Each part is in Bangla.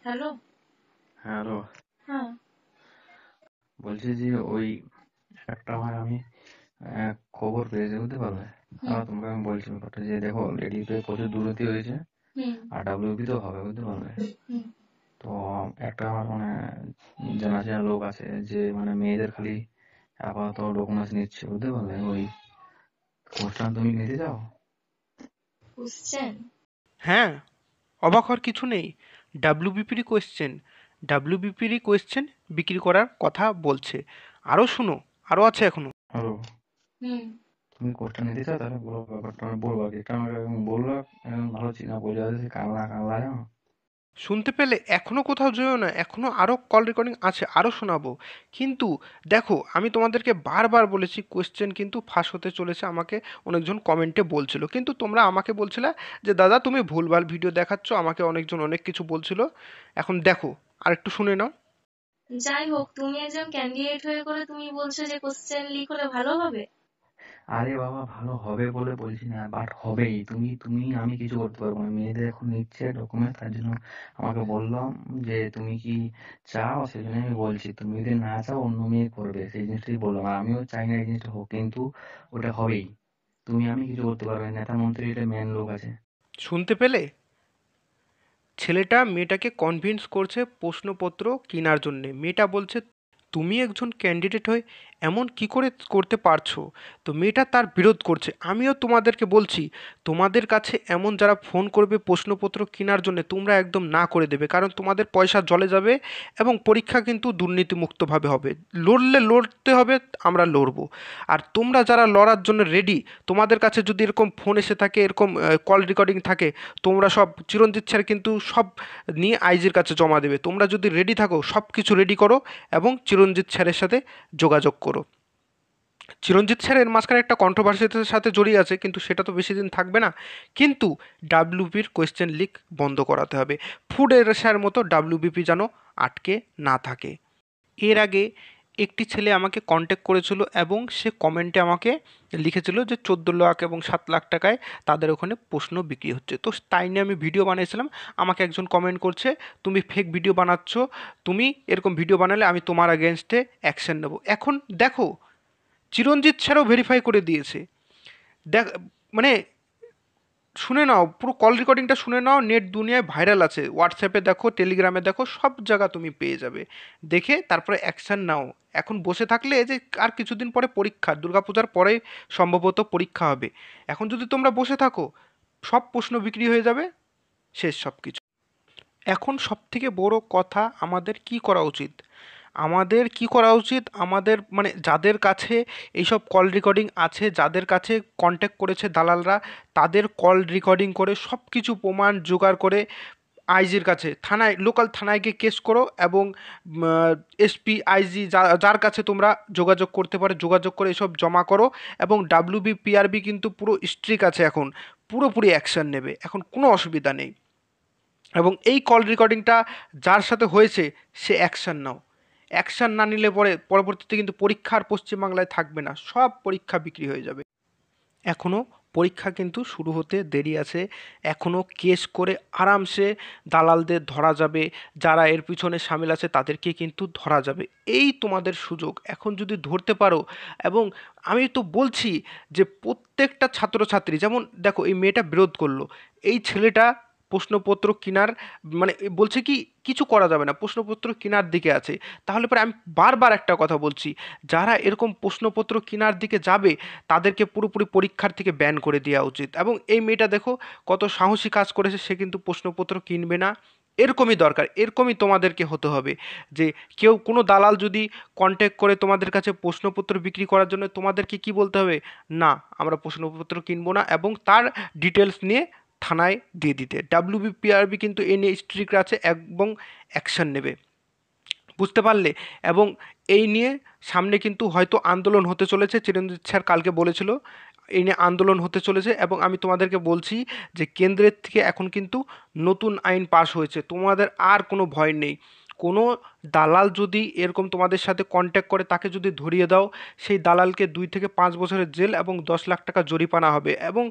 হ্যালো। হ্যালো। হ্যাঁ। বলছি যে ওই একটা আমি খবর পেয়েছি, বুঝতে পারলে? তোমাকে আমি বলছি ব্যাপারটা, যে দেখো লেডিতে প্রচুর দুর্নীতি হয়েছে আর ডাব্লিউপি তো হবে, বুঝতে পারলে? তো একটা আমার জানা চেনা লোক আছে যে মেয়েদের খালি আপাতত ডকুমেন্টস নিচ্ছে, বুঝতে পারলে? ওই কোশ্চেন তুমি নিতে চাও? কোশ্চেন? হ্যাঁ, অবাক হওয়ার কিছু নেই। ডাব্লিউবিপিরই কোয়েশ্চেন বিক্রি করার কথা বলছে। আরও শুনো, আরও আছে এখনো। হ্যালো, তুমি কোশ্চেন নিতে চাও? তাহলে বলো ব্যাপারটা, আমি বলবো আর কি। এটা আমাকে বললো ভালো চিনা পরিচয় আছে, কানলা কানলা জানো। শুনতে পেলে এখনো কোথাও যেও না, এখনো আরও কল রেকর্ডিং আছে, আরও শোনাবো। কিন্তু দেখো, আমি তোমাদেরকে বারবার বলেছি কোয়েশ্চেন কিন্তু ফাঁস হতে চলেছে। আমাকে অনেকজন কমেন্টে বলছিল, কিন্তু তোমরা আমাকে বলছিলে যে দাদা তুমি ভুলভাল ভিডিও দেখাচ্ছ, আমাকে অনেকজন অনেক কিছু বলছিল। এখন দেখো, আর একটু শুনে নাও। যাই হোক, তুমি একজন ক্যান্ডিডেট হয়ে করে তুমি বলছো যে কোশ্চেন লিক হলে ভালো হবে। আরে বাবা, ভালো হবে বলে বলছি না, বাট হবেই। তুমি তুমি আমি কিছু করতে পারবো না। মেয়েদের এখন নিচ্ছে ডকুমেন্ট, তার জন্য আমাকে বললাম যে তুমি কি চাও, সেই জন্য আমি বলছি। তুমি যদি না চাও, অন্য মেয়ে করবে, সেই জিনিসটাই বললাম। আর আমিও চাই না এই জিনিসটা হোক, কিন্তু ওটা হবেই। তুমি আমি কিছু করতে পারবে না, নেতা মন্ত্রী এটা মেন লোক আছে। শুনতে পেলে? ছেলেটা মেয়েটাকে কনভিন্স করছে প্রশ্নপত্র কেনার জন্যে। মেয়েটা বলছে তুমি একজন ক্যান্ডিডেট হয়ে এমন কি করে করতে পারছো। তো মেয়েটা তার বিরোধ করছে। আমিও তোমাদেরকে বলছি, তোমাদের কাছে এমন যারা ফোন করবে প্রশ্নপত্র কেনার জন্য, তোমরা একদম না করে দেবে, কারণ তোমাদের পয়সা জলে যাবে এবং পরীক্ষা কিন্তু দুর্নীতিমুক্তভাবে হবে। লড়তে হবে, আমরা লড়বো। আর তোমরা যারা লড়ার জন্য রেডি, তোমাদের কাছে যদি এরকম ফোন এসে থাকে, এরকম কল রেকর্ডিং থাকে, তোমরা সব চিরঞ্জিত স্যার কিন্তু সব নিয়ে আইজির কাছে জমা দেবে। তোমরা যদি রেডি থাকো, সব কিছু রেডি করো এবং চিরঞ্জিত স্যারের সাথে যোগাযোগ করো। চিরঞ্জিত স্যারের মাঝখানে একটা কন্ট্রোভার্সির সাথে জড়িয়ে আছে, কিন্তু সেটা তো বেশি দিন থাকবে না। কিন্তু ডাব্লিউপির কোয়েশ্চেন লিক বন্ধ করাতে হবে। ফুড এর মতো ডাব্লিউবিপি যেন আটকে না থাকে। এর আগে একটি ছেলে আমাকে কন্ট্যাক্ট করেছিল এবং সে কমেন্টে আমাকে লিখেছিল যে 14 লাখ এবং 7 লাখ টাকায় তাদের ওখানে প্রশ্ন বিক্রি হচ্ছে। তো তাই নিয়ে আমি ভিডিও বানিয়েছিলাম। আমাকে একজন কমেন্ট করছে তুমি ফেক ভিডিও বানাচ্ছ, তুমি এরকম ভিডিও বানালে আমি তোমার এগেনস্টে অ্যাকশন নেব। এখন দেখো, চিরঞ্জিত স্যারও ভেরিফাই করে দিয়েছে। দেখ, মানে শুনে নাও, পুরো কল রেকর্ডিংটা শুনে নাও। নেট দুনিয়ায় ভাইরাল আছে, হোয়াটসঅ্যাপে দেখো, টেলিগ্রামে দেখো, সব জায়গা তুমি পেয়ে যাবে। দেখে তারপরে অ্যাকশান নাও। এখন বসে থাকলে এই যে আর কিছুদিন পরে পরীক্ষা, দুর্গাপূজার পরে সম্ভবত পরীক্ষা হবে। এখন যদি তোমরা বসে থাকো, সব প্রশ্ন বিক্রি হয়ে যাবে, শেষ সব কিছু। এখন সবথেকে বড় কথা, আমাদের কি করা উচিত? আমাদের কি করা উচিত? আমাদের যাদের কাছে এইসব কল রেকর্ডিং আছে, যাদের কাছে কন্ট্যাক্ট করেছে দালালরা, তাদের কল রেকর্ডিং করে সব কিছু প্রমাণ জোগাড় করে আইজির কাছে, থানায়, লোকাল থানায় গিয়ে কেস করো এবং এসপি আইজি যার কাছে তোমরা যোগাযোগ করতে পারো, যোগাযোগ করে এসব জমা করো। এবং পিআরবি কিন্তু পুরো স্ট্রিক আছে এখন, পুরোপুরি অ্যাকশন নেবে, এখন কোনো অসুবিধা নেই। এবং এই কল রেকর্ডিংটা যার সাথে হয়েছে, সে অ্যাকশান নাও। অ্যাকশান না নিলে পরে পরবর্তীতে কিন্তু পরীক্ষার পশ্চিমবাংলায় থাকবে না, সব পরীক্ষা বিক্রি হয়ে যাবে। এখনও পরীক্ষা কিন্তু শুরু হতে দেরি আছে। এখনও কেস করে আরামসে দালালদের ধরা যাবে, যারা এর পিছনে সামিল আছে তাদেরকে কিন্তু ধরা যাবে। এই তোমাদের সুযোগ, এখন যদি ধরতে পারো। এবং আমি তো বলছি যে প্রত্যেকটা ছাত্রছাত্রী, যেমন দেখো এই মেয়েটা বিরোধ করলো, এই ছেলেটা প্রশ্নপত্র কেনার বলছে কি কিছু করা যাবে না, প্রশ্নপত্র কেনার দিকে আছে। তাহলে পরে আমি বারবার একটা কথা বলছি, যারা এরকম প্রশ্নপত্র কেনার দিকে যাবে, তাদেরকে পুরোপুরি পরীক্ষার থেকে ব্যান করে দেওয়া উচিত। এবং এই মেয়েটা দেখো কত সাহসী কাজ করেছে, সে কিন্তু প্রশ্নপত্র কিনবে না। এরকমই দরকার, এরকমই তোমাদেরকে হতে হবে। যে কেউ কোনো দালাল যদি কন্ট্যাক্ট করে তোমাদের কাছে প্রশ্নপত্র বিক্রি করার জন্য, তোমাদেরকে কি বলতে হবে? না, আমরা প্রশ্নপত্র কিনবো না, এবং তার ডিটেলস নিয়ে থানায় দিয়ে দিতে। ডাব্লিউবিপিআরবি কিন্তু এ নিয়ে স্ট্রিক্ট আছে এবং অ্যাকশন নেবে, বুঝতে পারলে? এবং এই নিয়ে সামনে কিন্তু হয়তো আন্দোলন হতে চলেছে, চিরঞ্জিত স্যার কালকে বলেছিল এই নিয়ে আন্দোলন হতে চলেছে। এবং আমি তোমাদেরকে বলছি যে কেন্দ্রের থেকে এখন কিন্তু নতুন আইন পাশ হয়েছে, তোমাদের আর কোনো ভয় নেই। কোনো দালাল যদি এরকম তোমাদের সাথে কন্ট্যাক্ট করে, তাকে যদি ধরিয়ে দাও, সেই দালালকে 2 থেকে 5 বছরের জেল এবং 10 লাখ টাকা জরিমানা হবে। এবং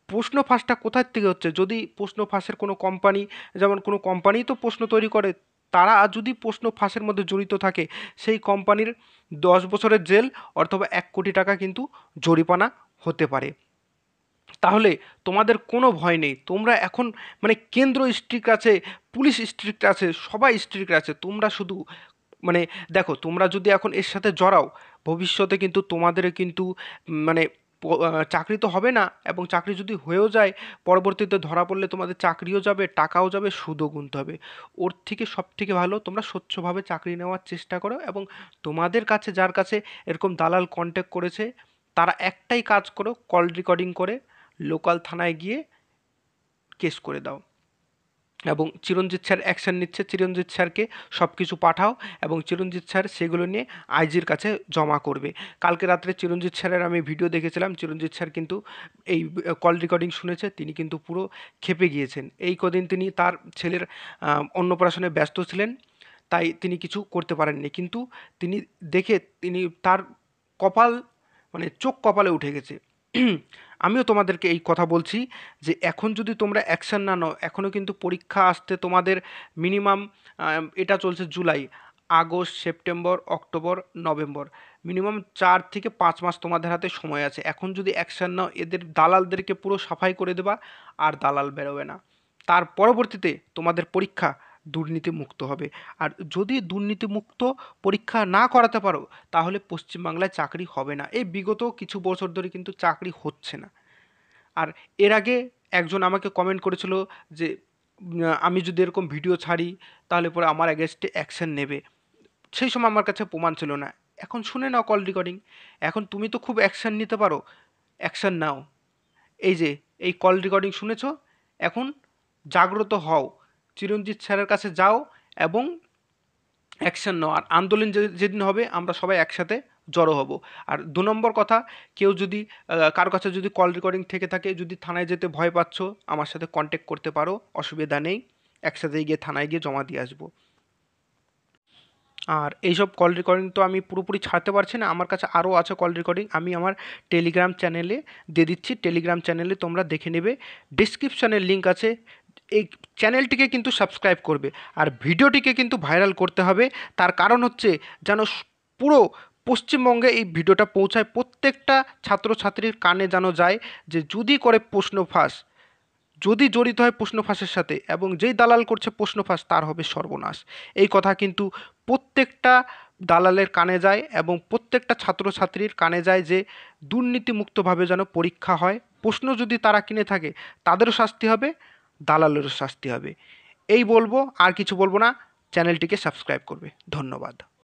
প্রশ্ন ফাঁসটা কোথার থেকে হচ্ছে? যদি প্রশ্ন ফাঁসের কোনো কোম্পানি, যেমন কোনো কোম্পানি তো প্রশ্ন তৈরি করে, তারা যদি প্রশ্ন ফাঁসের মধ্যে জড়িত থাকে, সেই কোম্পানির 10 বছরের জেল অথবা 1 কোটি টাকা কিন্তু জরিমানা হতে পারে। তাহলে তোমাদের কোনো ভয় নেই, তোমরা এখন মানে কেন্দ্র স্ট্রিক্ট আছে, পুলিশ স্ট্রিক্ট আছে, সবাই স্ট্রিক্ট আছে, তোমরা শুধু মানে দেখো, তোমরা যদি এখন এর সাথে জড়াও, ভবিষ্যতে কিন্তু তোমাদের কিন্তু মানে চাকরি তো হবে না, এবং চাকরি যদি হয়েও যায়, পরবর্তীতে ধরা পড়লে তোমাদের চাকরিও যাবে, টাকাও যাবে, সুদও গুনতে হবে। ওর থেকে সব থেকে ভালো তোমরা স্বচ্ছভাবে চাকরি নেওয়ার চেষ্টা করো, এবং তোমাদের কাছে যার কাছে এরকম দালাল কন্ট্যাক্ট করেছে, তারা একটাই কাজ করো, কল রেকর্ডিং করে লোকাল থানায় গিয়ে কেস করে দাও, এবং চিরঞ্জিত স্যার অ্যাকশন নিচ্ছে, চিরঞ্জিত স্যারকে সব কিছু পাঠাও, এবং চিরঞ্জিত স্যার সেগুলো নিয়ে আইজির কাছে জমা করবে। কালকে রাত্রে চিরঞ্জিত স্যারের আমি ভিডিও দেখেছিলাম, চিরঞ্জিত স্যার কিন্তু এই কল রেকর্ডিং শুনেছে, তিনি কিন্তু পুরো ক্ষেপে গিয়েছেন। এই কদিন তিনি তার ছেলের অন্নপ্রাশনে ব্যস্ত ছিলেন, তাই তিনি কিছু করতে পারেননি, কিন্তু তিনি তার কপাল মানে চোখ কপালে উঠে গেছে। আমিও তোমাদেরকে এই কথা বলছি যে এখন যদি তোমরা অ্যাকশন না নাও, এখনও কিন্তু পরীক্ষা আসতে তোমাদের মিনিমাম, এটা চলছে July, August, September, October, November, minimum 4 থেকে 5 মাস তোমাদের হাতে সময় আছে। এখন যদি অ্যাকশন নাও, এদের দালালদেরকে পুরো সাফাই করে দেবা, আর দালাল বেরোবে না। তার পরবর্তীতে তোমাদের পরীক্ষা দুর্নীতিমুক্ত হবে। আর যদি দুর্নীতিমুক্ত পরীক্ষা না করাতে পারো, তাহলে পশ্চিমবাংলায় চাকরি হবে না। এই বিগত কিছু বছর ধরে কিন্তু চাকরি হচ্ছে না। আর এর আগে একজন আমাকে কমেন্ট করেছিল যে আমি যদি এরকম ভিডিও ছাড়ি, তাহলে পরে আমার এগেনস্টে অ্যাকশন নেবে। সেই সময় আমার কাছে প্রমাণ ছিল না। এখন শুনে নাও কল রেকর্ডিং, এখন তুমি তো খুব অ্যাকশন নিতে পারো, অ্যাকশন নাও। এই যে এই কল রেকর্ডিং শুনেছো, এখন জাগ্রত হও, চিরঞ্জিত স্যারের কাছে যাও এবং অ্যাকশন নাও। আর আন্দোলন যেদিন হবে, আমরা সবাই একসাথে জড়ো হব। আর 2 নম্বর কথা, কেউ যদি কারো কাছে যদি কল রেকর্ডিং থেকে থাকে, যদি থানায় যেতে ভয় পাচ্ছ, আমার সাথে কন্ট্যাক্ট করতে পারো, অসুবিধা নেই, একসাথে গিয়ে থানায় গিয়ে জমা দিয়ে আসবো। আর এইসব কল রেকর্ডিং তো আমি পুরোপুরি ছাড়তে পারছি না, আমার কাছে আরও আছে কল রেকর্ডিং, আমি আমার টেলিগ্রাম চ্যানেলে দিয়ে দিচ্ছি, টেলিগ্রাম চ্যানেলে তোমরা দেখে নেবে, ডিসক্রিপশানের লিঙ্ক আছে। এই চ্যানেলটিকে কিন্তু সাবস্ক্রাইব করবে, আর ভিডিওটিকে কিন্তু ভাইরাল করতে হবে। তার কারণ হচ্ছে যেন পুরো পশ্চিমবঙ্গে এই ভিডিওটা পৌঁছায়, প্রত্যেকটা ছাত্রছাত্রীর কানে যেন যায়, যে যদি করে প্রশ্ন ফাঁস, যদি জড়িত হয় প্রশ্ন ফাঁসের সাথে, এবং যেই দালাল করছে প্রশ্ন ফাঁস, তার হবে সর্বনাশ। এই কথা কিন্তু প্রত্যেকটা দালালের কানে যায়, এবং প্রত্যেকটা ছাত্রছাত্রীর কানে যায়, যে দুর্নীতিমুক্তভাবে যেন পরীক্ষা হয়। প্রশ্ন যদি তারা কিনে থাকে, তাদেরও শাস্তি হবে, দালালেরও শাস্তি হবে। এই বলবো, আর কিছু বলবো না। চ্যানেলটিকে সাবস্ক্রাইব করবে। ধন্যবাদ।